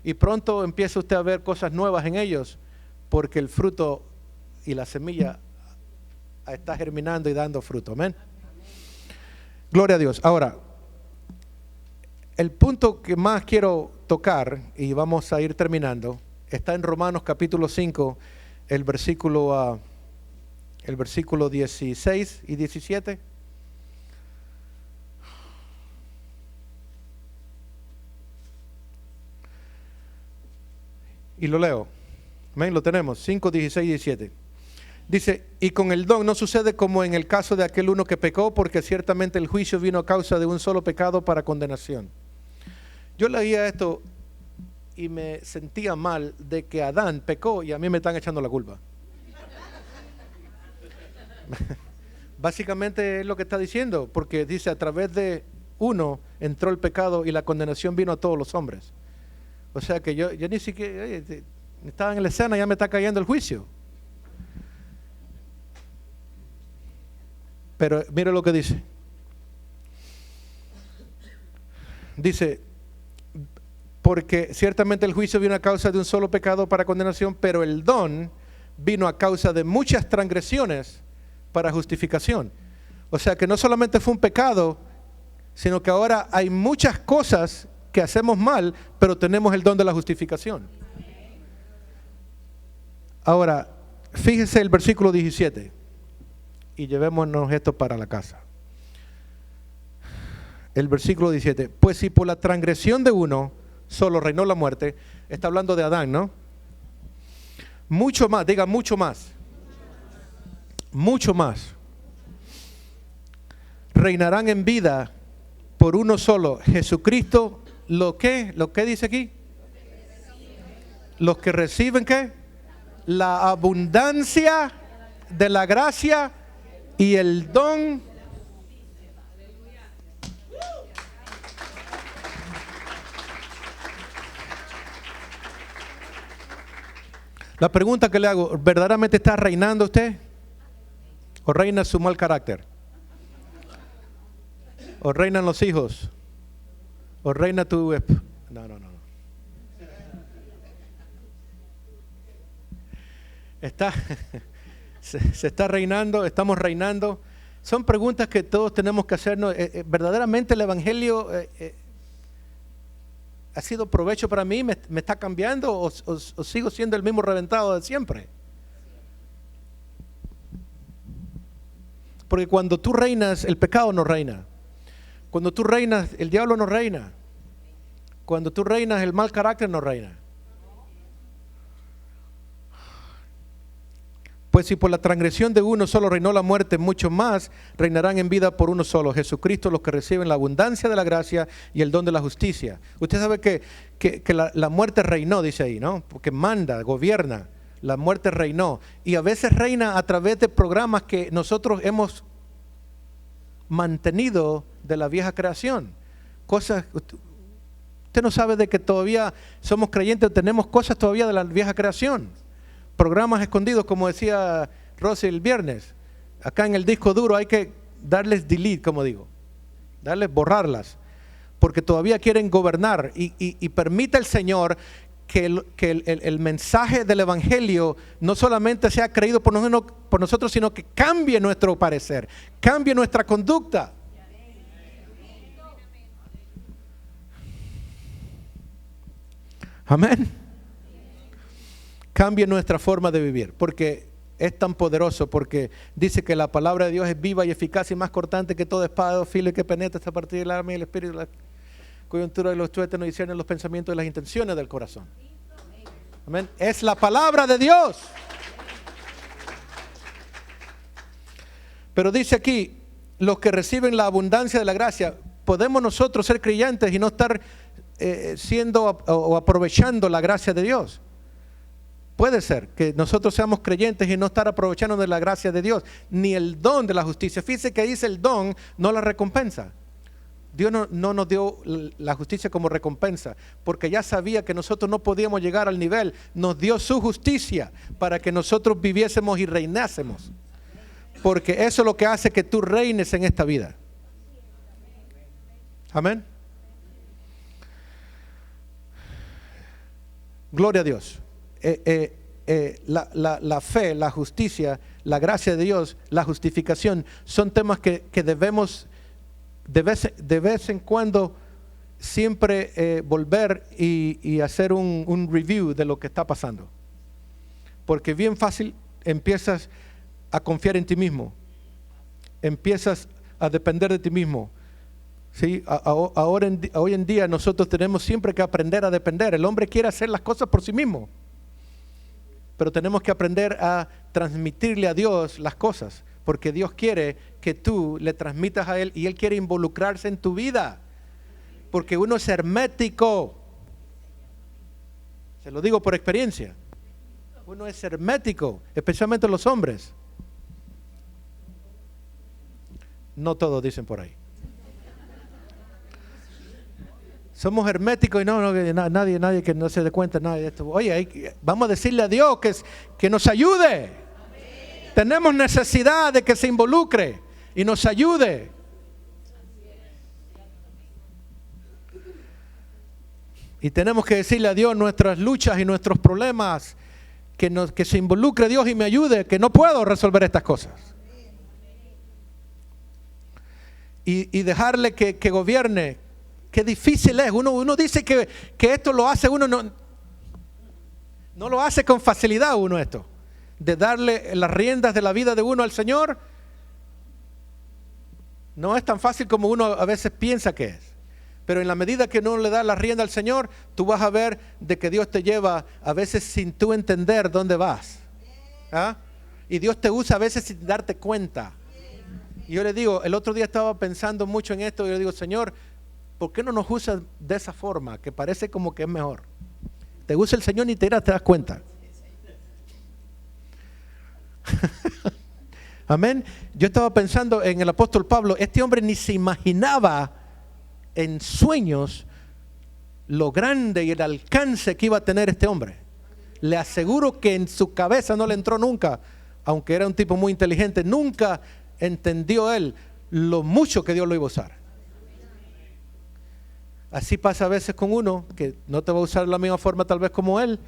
Y pronto empieza usted a ver cosas nuevas en ellos, porque el fruto y la semilla está germinando y dando fruto. Amén. Gloria a Dios. Ahora, el punto que más quiero tocar, y vamos a ir terminando, está en Romanos capítulo 5, el versículo 16 y 17. Y lo leo. Amén, lo tenemos. 5, 16 y 17. Dice, y con el don no sucede como en el caso de aquel uno que pecó, porque ciertamente el juicio vino a causa de un solo pecado para condenación. Yo leía esto y me sentía mal de que Adán pecó y a mí me están echando la culpa. Básicamente es lo que está diciendo, porque dice a través de uno entró el pecado y la condenación vino a todos los hombres. O sea que yo ni siquiera estaba en la escena, ya me está cayendo el juicio. Pero mire lo que dice. Dice, porque ciertamente el juicio vino a causa de un solo pecado para condenación, pero el don vino a causa de muchas transgresiones para justificación. O sea que no solamente fue un pecado, sino que ahora hay muchas cosas que hacemos mal, pero tenemos el don de la justificación. Ahora, fíjese el versículo 17 y llevémonos esto para la casa. El versículo 17, pues si por la transgresión de uno solo reinó la muerte, está hablando de Adán, ¿no? Mucho más, diga mucho más. Mucho más. Reinarán en vida por uno solo, Jesucristo. ¿Lo que dice aquí? Los que reciben ¿qué? La abundancia de la gracia y el don. La pregunta que le hago, ¿verdaderamente está reinando usted? ¿O reina su mal carácter? ¿O reinan los hijos? ¿O reina tu... No. Se está reinando, estamos reinando. Son preguntas que todos tenemos que hacernos. ¿Verdaderamente el Evangelio ha sido provecho para mí? ¿Me está cambiando o sigo siendo el mismo reventado de siempre? Porque cuando tú reinas, el pecado no reina. Cuando tú reinas, el diablo no reina. Cuando tú reinas, el mal carácter no reina. Pues si por la transgresión de uno solo reinó la muerte, mucho más reinarán en vida por uno solo, Jesucristo, los que reciben la abundancia de la gracia y el don de la justicia. Usted sabe que la muerte reinó, dice ahí, ¿no? Porque manda, gobierna. La muerte reinó. Y a veces reina a través de programas que nosotros hemos mantenido de la vieja creación. Cosas, usted no sabe de que todavía somos creyentes, tenemos cosas todavía de la vieja creación. Programas escondidos, como decía Rosy el viernes. Acá en el disco duro hay que darles delete, como digo. Borrarlas. Porque todavía quieren gobernar. Y permita el Señor que el mensaje del Evangelio no solamente sea creído por nosotros, sino que cambie nuestro parecer, cambie nuestra conducta. Amén. Cambie nuestra forma de vivir, porque es tan poderoso, porque dice que la palabra de Dios es viva y eficaz y más cortante que toda espada de dos filos que penetra hasta partir del alma y el espíritu, la coyuntura de los tuétanos y discierne los pensamientos y las intenciones del corazón. Amén. Es la palabra de Dios. Pero dice aquí, los que reciben la abundancia de la gracia, podemos nosotros ser creyentes y no estar siendo o aprovechando la gracia de Dios. Puede ser que nosotros seamos creyentes y no estar aprovechando de la gracia de Dios, ni el don de la justicia. Fíjese que dice el don, no la recompensa. Dios no nos dio la justicia como recompensa, porque ya sabía que nosotros no podíamos llegar al nivel. Nos dio su justicia para que nosotros viviésemos y reinásemos. Porque eso es lo que hace que tú reines en esta vida. Amén. Gloria a Dios. La fe, la justicia, la gracia de Dios, la justificación, son temas que debemos de vez en cuando siempre volver y hacer un review de lo que está pasando. Porque bien fácil empiezas a confiar en ti mismo, empiezas a depender de ti mismo. ¿Sí? Hoy en día nosotros tenemos siempre que aprender a depender. El hombre quiere hacer las cosas por sí mismo, pero tenemos que aprender a transmitirle a Dios las cosas, porque Dios quiere que tú le transmitas a Él y Él quiere involucrarse en tu vida, porque uno es hermético. Se lo digo por experiencia. Uno es hermético, especialmente los hombres. No todos dicen por ahí. Somos herméticos y nadie que no se dé cuenta nada de esto. Oye, vamos a decirle a Dios que nos ayude. Amén. Tenemos necesidad de que se involucre y nos ayude. Y tenemos que decirle a Dios nuestras luchas y nuestros problemas, que se involucre Dios y me ayude, que no puedo resolver estas cosas. Y dejarle que gobierne. Qué difícil es. Uno dice que esto lo hace uno, no lo hace con facilidad uno esto. De darle las riendas de la vida de uno al Señor. No es tan fácil como uno a veces piensa que es. Pero en la medida que uno le da la rienda al Señor, tú vas a ver de que Dios te lleva a veces sin tú entender dónde vas. ¿Ah? Y Dios te usa a veces sin darte cuenta. Y yo le digo, el otro día estaba pensando mucho en esto y yo le digo, Señor, ¿por qué no nos usa de esa forma? Que parece como que es mejor. Te usa el Señor y te das cuenta. Amén. Yo estaba pensando en el apóstol Pablo. Este hombre ni se imaginaba en sueños lo grande y el alcance que iba a tener este hombre. Le aseguro que en su cabeza no le entró nunca, aunque era un tipo muy inteligente, nunca entendió él lo mucho que Dios lo iba a usar. Así pasa a veces con uno, que no te va a usar de la misma forma tal vez como él,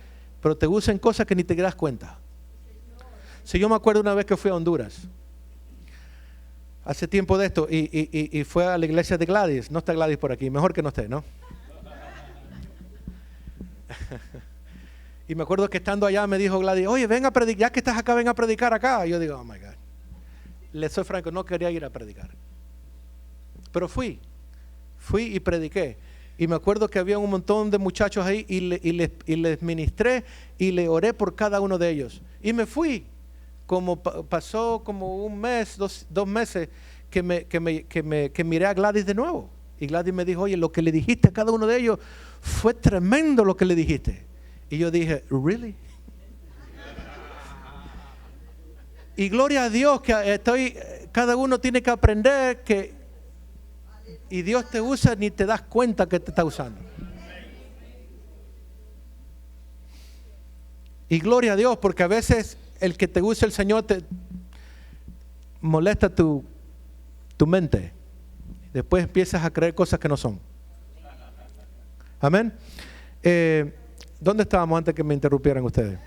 pero te usa en cosas que ni te das cuenta. Si yo me acuerdo una vez que fui a Honduras, hace tiempo de esto, y fue a la iglesia de Gladys. No está Gladys por aquí, mejor que no esté, ¿no? Y me acuerdo que estando allá me dijo Gladys, oye, ven a predicar, ya que estás acá, ven a predicar acá. Y yo digo, oh my God. Le soy franco, no quería ir a predicar. Pero fui y prediqué. Y me acuerdo que había un montón de muchachos ahí y les ministré y le oré por cada uno de ellos. Y me fui. Pasó como un mes, dos meses que miré a Gladys de nuevo. Y Gladys me dijo, oye, lo que le dijiste a cada uno de ellos fue tremendo lo que le dijiste. Y yo dije, ¿really? Y gloria a Dios que cada uno tiene que aprender y Dios te usa ni te das cuenta que te está usando. Y gloria a Dios, porque a veces el que te usa el Señor te molesta tu mente. Después empiezas a creer cosas que no son. Amén. ¿Dónde estábamos antes que me interrumpieran ustedes?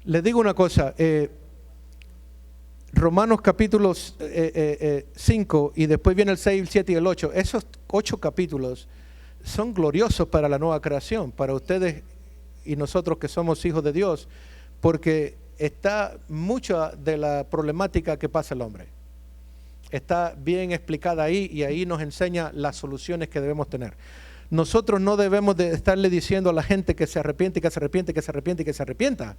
Les digo una cosa. Romanos capítulo 5 y después viene el 6, el 7 y el 8. Esos 8 capítulos son gloriosos para la nueva creación, para ustedes y nosotros que somos hijos de Dios, porque está mucha de la problemática que pasa el hombre. Está bien explicada ahí y ahí nos enseña las soluciones que debemos tener. Nosotros no debemos de estarle diciendo a la gente que se arrepiente, que se arrepiente, que se arrepiente y que se arrepienta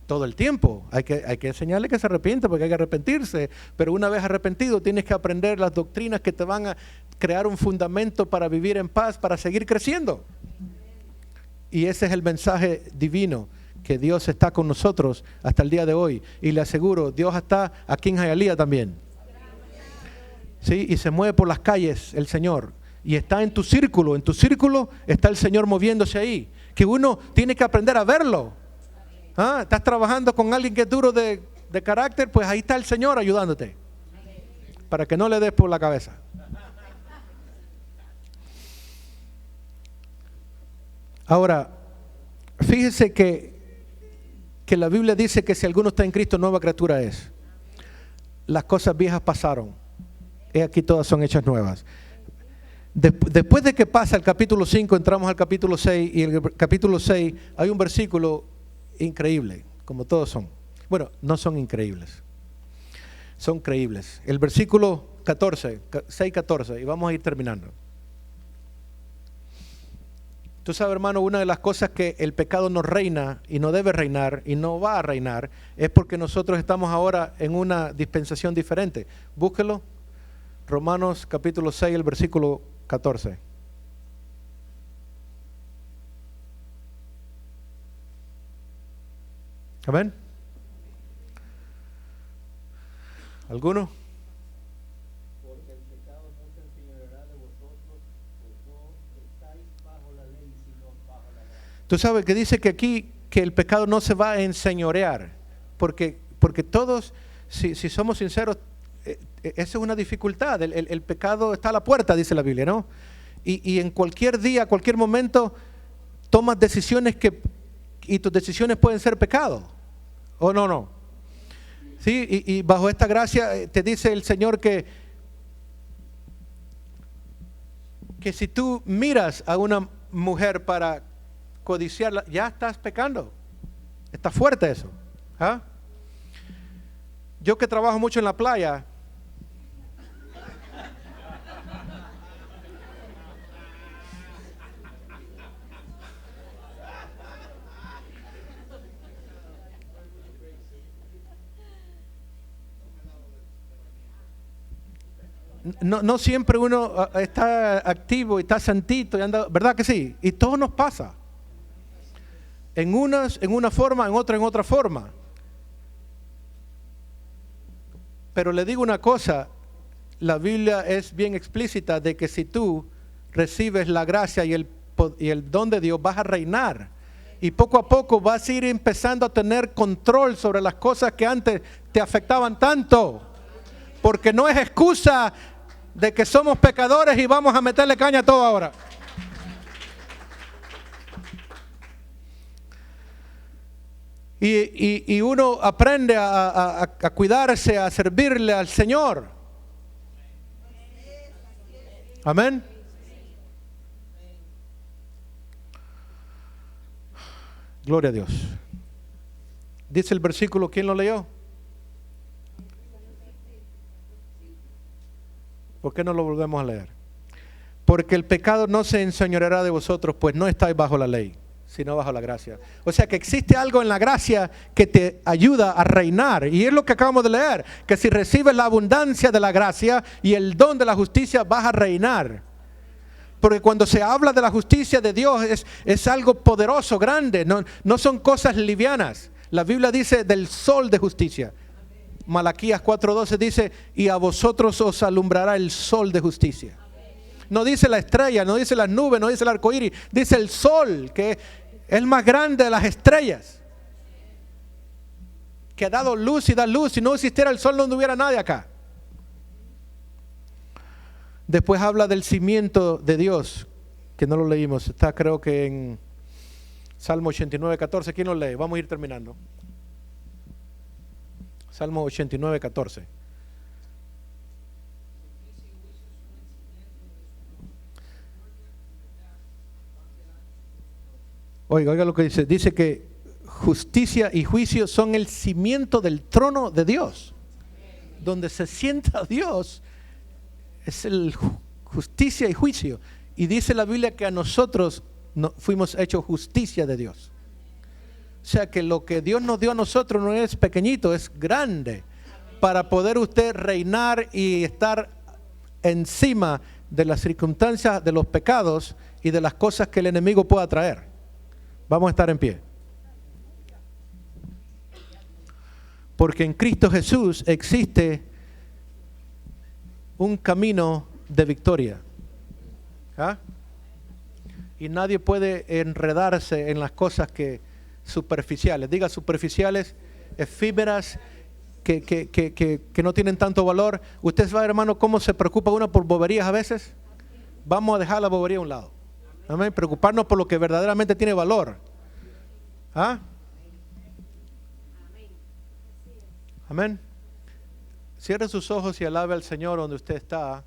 todo el tiempo. Hay que enseñarle que se arrepienta porque hay que arrepentirse, pero una vez arrepentido tienes que aprender las doctrinas que te van a crear un fundamento para vivir en paz, para seguir creciendo. Y ese es el mensaje divino, que Dios está con nosotros hasta el día de hoy. Y le aseguro, Dios está aquí en Hialeah también. ¿Sí? Y se mueve por las calles el Señor. Y está en tu círculo está el Señor moviéndose ahí. Que uno tiene que aprender a verlo. Estás trabajando con alguien que es duro de carácter, pues ahí está el Señor ayudándote. Para que no le des por la cabeza. Ahora, fíjese que la Biblia dice que si alguno está en Cristo, nueva criatura es. Las cosas viejas pasaron. He aquí todas son hechas nuevas. Después de que pasa el capítulo 5, entramos al capítulo 6, y en el capítulo 6 hay un versículo increíble, como todos son. Bueno, no son increíbles, son creíbles. El versículo 14, 6:14, y vamos a ir terminando. Tú sabes, hermano, una de las cosas que el pecado no reina y no debe reinar y no va a reinar es porque nosotros estamos ahora en una dispensación diferente. Búsquelo. Romanos capítulo 6, el versículo 14. ¿Amén? ¿Alguno? Porque el pecado no se enseñoreará de vosotros, pues no estáis bajo la ley, sino bajo la gracia. Tú sabes que dice que aquí que el pecado no se va a enseñorear, porque todos, si somos sinceros, esa es una dificultad. El pecado está a la puerta, dice la Biblia, ¿no? Y en cualquier día, cualquier momento, tomas decisiones y tus decisiones pueden ser pecado. ¿O no? Sí, y bajo esta gracia te dice el Señor que si tú miras a una mujer para codiciarla, ya estás pecando. Está fuerte eso. Yo que trabajo mucho en la playa, no siempre uno está activo y está santito y anda, ¿verdad que sí? Y todo nos pasa. En una forma, en otra forma. Pero le digo una cosa, la Biblia es bien explícita de que si tú recibes la gracia y el don de Dios, vas a reinar. Y poco a poco vas a ir empezando a tener control sobre las cosas que antes te afectaban tanto. Porque no es excusa de que somos pecadores y vamos a meterle caña a todo ahora. y uno aprende a cuidarse, a servirle al Señor. Amén. Gloria a Dios. Dice el versículo, ¿quién lo leyó? ¿Por qué no lo volvemos a leer? Porque el pecado no se enseñoreará de vosotros, pues no estáis bajo la ley, sino bajo la gracia. O sea que existe algo en la gracia que te ayuda a reinar. Y es lo que acabamos de leer, que si recibes la abundancia de la gracia y el don de la justicia, vas a reinar. Porque cuando se habla de la justicia de Dios es algo poderoso, grande, no son cosas livianas. La Biblia dice del sol de justicia. Malaquías 4:12 dice, y a vosotros os alumbrará el sol de justicia. No dice la estrella, no dice las nubes, no dice el arco iris, dice el sol, que es el más grande de las estrellas, que ha dado luz y da luz. Si no existiera el sol, no hubiera nadie acá. Después habla del cimiento de Dios, que no lo leímos, está creo que en Salmo 89:14. ¿Quién lo lee? Vamos a ir terminando. Salmo 89:14. Oiga lo que dice. Dice que justicia y juicio son el cimiento del trono de Dios. Donde se sienta Dios es el justicia y juicio. Y dice la Biblia que a nosotros fuimos hechos justicia de Dios. O sea que lo que Dios nos dio a nosotros no es pequeñito, es grande. Para poder usted reinar y estar encima de las circunstancias, de los pecados y de las cosas que el enemigo pueda traer. Vamos a estar en pie. Porque en Cristo Jesús existe un camino de victoria. ¿Ah? Y nadie puede enredarse en las cosas que superficiales. Diga superficiales, efímeras, que no tienen tanto valor. Usted sabe, hermano, cómo se preocupa uno por boberías a veces. Vamos a dejar la bobería a un lado. Amén. Preocuparnos por lo que verdaderamente tiene valor. ¿Ah? Amén. Cierre sus ojos y alabe al Señor donde usted está.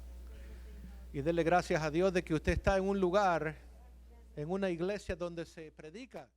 Y dele gracias a Dios de que usted está en un lugar, en una iglesia donde se predica